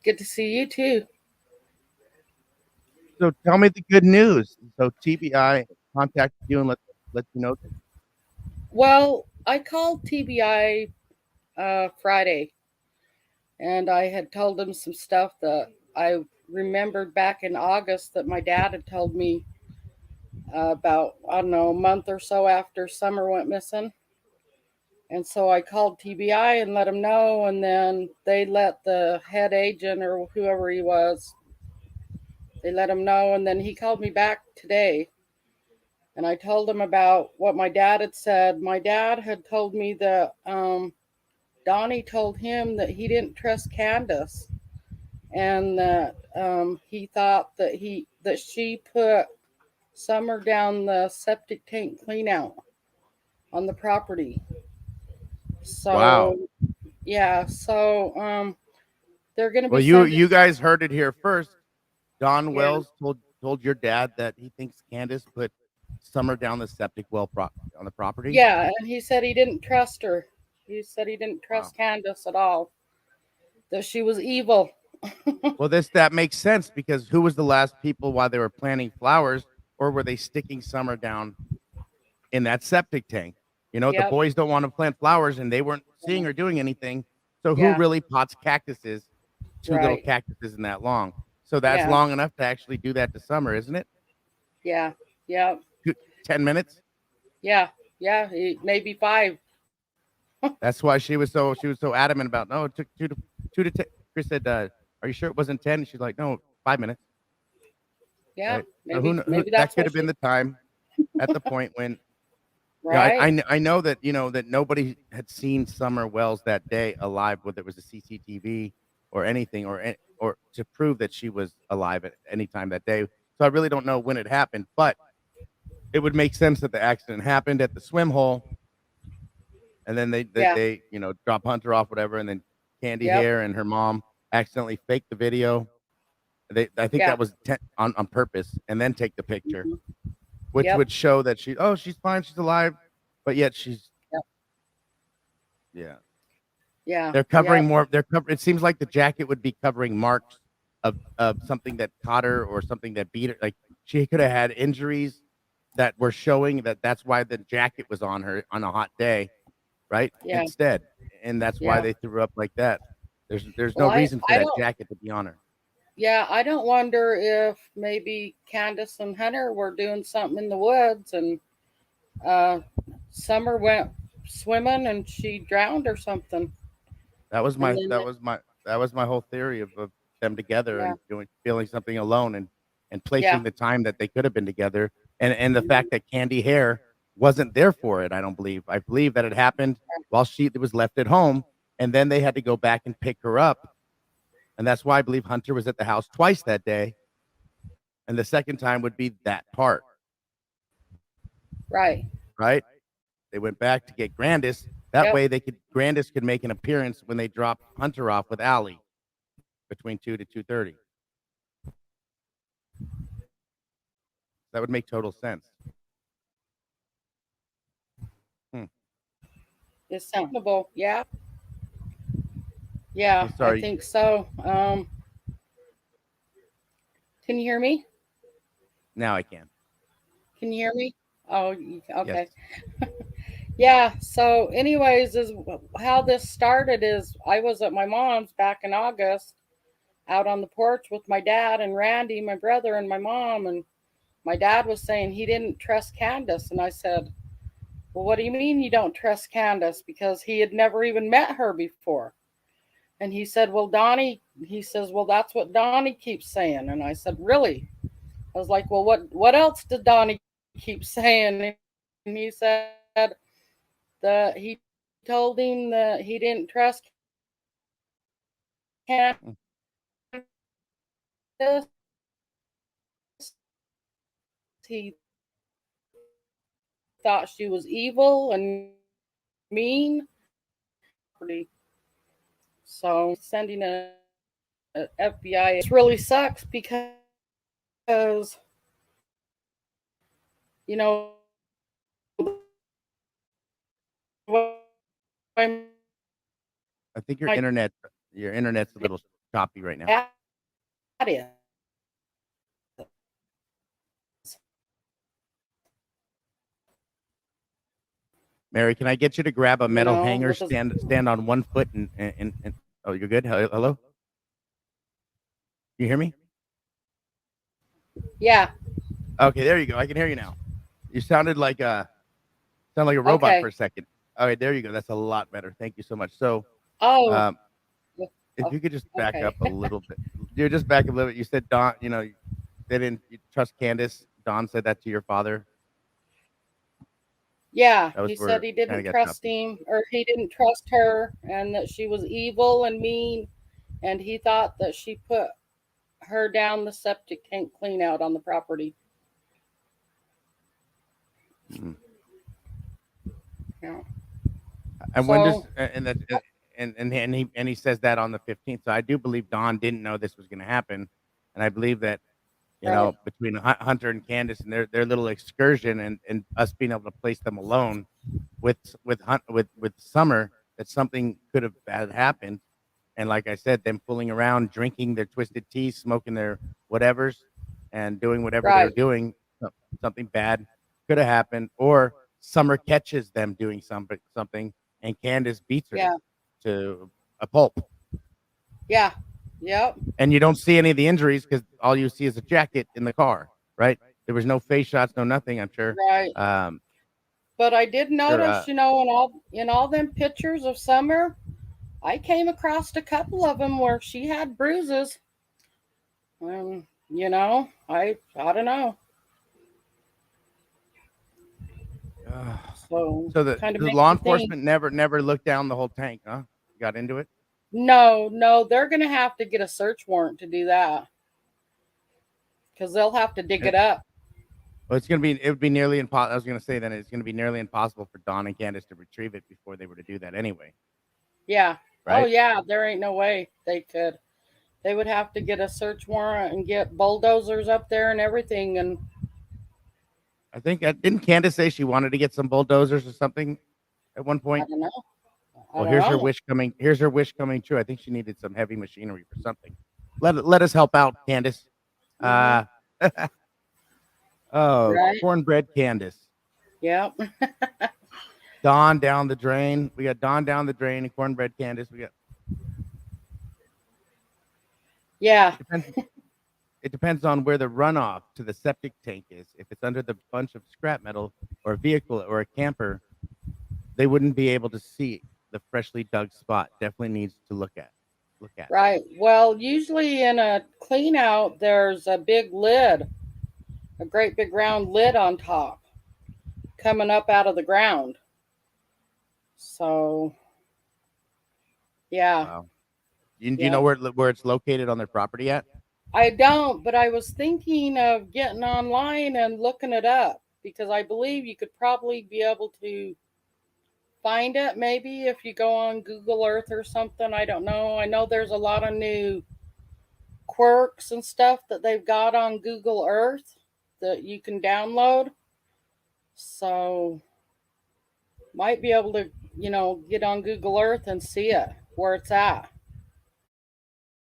Good to see you too. So tell me the good news. So TBI contacted you and let you know. Well, I called TBI Friday, and I had told them some stuff that I remembered back in August that my dad had told me about, I don't know, a month or so after Summer went missing. And so I called TBI and let them know, and then they let the head agent or whoever he was, they let him know, and then he called me back today. And I told him about what my dad had said. My dad had told me that Donnie told him that he didn't trust Candace, and that he thought that she put Summer down the septic tank clean out on the property. Wow. So yeah, so they're gonna Well, be you sending. you guys heard it here first. Don Yeah, Wells told your dad that he thinks Candace put Summer down the septic well on the property. yeah, and he said he didn't trust her. He said he didn't Wow. trust Candace at all. That she was evil. Well, that makes sense because who was the last people while they were planting flowers, or were they sticking Summer down in that septic tank? The Yep. boys don't want to plant flowers, and they weren't seeing or doing anything. So who Yeah. really pots cactuses, two little Right. cactuses in that long? So that's Yeah. long enough to actually do that to Summer, isn't it? Yeah. Yeah. 10 minutes. Yeah. Yeah. Maybe five. That's why she was so adamant about no. It took two to 10. Chris said, "Are you sure it wasn't 10?" She's like, "No, 5 minutes." Yeah. Right. So Maybe. who Maybe that that's could what have been she. the time at the point when Right. I know that that nobody had seen Summer Wells that day alive, whether it was a CCTV or anything, or to prove that she was alive at any time that day. So I really don't know when it happened, but it would make sense that the accident happened at the swim hole, and then Yeah. they drop Hunter off, whatever, and then Candy Yep. Hair and her mom accidentally faked the video. I think Yeah. that was on purpose, and then take the picture, Hmm. which Yep. would show that she's fine, she's alive, but yet she's Yep. yeah. Yeah. They're covering Yep. more. It seems like the jacket would be covering marks of something that caught her or something that beat her. Like she could have had injuries that were showing that's why the jacket was on her on a hot day, right? Yeah. Instead, and that's why Yeah. they threw up like that. There's Well, no I reason for I that don't. jacket to be on her. Yeah, I don't wonder if maybe Candace and Hunter were doing something in the woods, and uh, Summer went swimming and she drowned or something. That was And my then, that was my whole theory of them together yeah, and feeling something alone and yeah, placing the time that they could have been together and the mhm, fact that Candy Hair wasn't there for it. I don't believe. I believe that it happened while she was left at home, and then they had to go back and pick her up, and that's why I believe Hunter was at the house twice that day, and the second time would be that part, right. right? They went back to get Grandis. That Yep. way, Grandis could make an appearance when they dropped Hunter off with Allie between 2 to 2:30. That would make total sense. Hmm. It's soundable. Yeah. Yeah, I'm I sorry. think so. Can you hear me? Now I can. Can you hear me? Oh, Yes. okay. Yeah. So, anyways, is how this started is I was at my mom's back in August, out on the porch with my dad and Randy, my brother, and my mom, and my dad was saying he didn't trust Candace, and I said, "Well, what do you mean you don't trust Candace?" Because he had never even met her before. And he said, "Well, Donnie," he says, "Well, that's what Donnie keeps saying." And I said, "Really?" I was like, "Well, what else did Donnie keep saying?" And he said that he told him that he didn't trust Candace. Mm. He thought she was evil and mean. Property. So sending a FBI. It really sucks because the way my I think parents your internet's a little. choppy right now. That is. Mary, can I get you to grab a metal hanger, With his, stand on one foot, and oh, you're good. Hello, you hear me? yeah. Okay, there you go. I can hear you now. You sound like a robot for Okay. a second. All right, there you go. That's a lot better. Thank you so much. So, Oh. um, if you could just back up Okay. a little bit, you just back up a little bit. You said Don, they didn't trust Candace. Don said that to your father. Yeah, That was he said where he kind of didn't got trust choppy. him, or he didn't trust her, and that she was evil and mean, and he thought that she put her down the septic tank clean out on the property. Mm. Yeah. And when does So and that and he says that on the 15th. So I do believe Don didn't know this was going to happen, and I believe that right, between Hunter and Candace and their little excursion and us being able to place them alone with Summer, that something could have bad happened. And like I said, them fooling around, drinking their twisted tea, smoking their whatevers, and doing whatever they were right, doing, something bad could have happened. Or Summer catches them doing something, and Candace beats her yeah, to a pulp. yeah, yep, And you don't see any of the injuries because all you see is a jacket in the car, right? There was no face shots, no nothing. I'm sure. right. Um, But I did sure. notice, in all them pictures of Summer, I came across a couple of them where she had bruises. I don't know. So So the kind of the makes law you think. enforcement never looked down the whole tank, huh? Got into it. No, no, they're gonna have to get a search warrant to do that because they'll have to dig And it up. well, it would be nearly impossible. I was going to say that it's going to be nearly impossible for Don and Candace to retrieve it before they were to do that anyway, Yeah. Oh right? yeah, there ain't no way they could. They would have to get a search warrant and get bulldozers up there and everything. And I think didn't Candace say she wanted to get some bulldozers or something at one I point? don't know. I Well, don't here's her know. wish coming. Here's her wish coming true. I think she needed some heavy machinery for something. Let us help out, Candace. Hmm. Uh, oh, Right. cornbread Candace. Yep. Don down the drain. We got Don down the drain and cornbread Candace. We got Yeah. it depends. It depends on where the runoff to the septic tank is. If it's under the bunch of scrap metal or a vehicle or a camper, they wouldn't be able to see the freshly dug spot. Definitely needs to look at. Look at. Right. Well, usually in a clean out, there's a big lid, a great big round lid on top coming up out of the ground. So, yeah. Wow. Do you know Yep. where it's located on their property at? I don't, but I was thinking of getting online and looking it up because I believe you could probably be able to find it maybe if you go on Google Earth or something. I don't know. I know there's a lot of new quirks and stuff that they've got on Google Earth that you can download. So, might be able to, get on Google Earth and see it where it's at.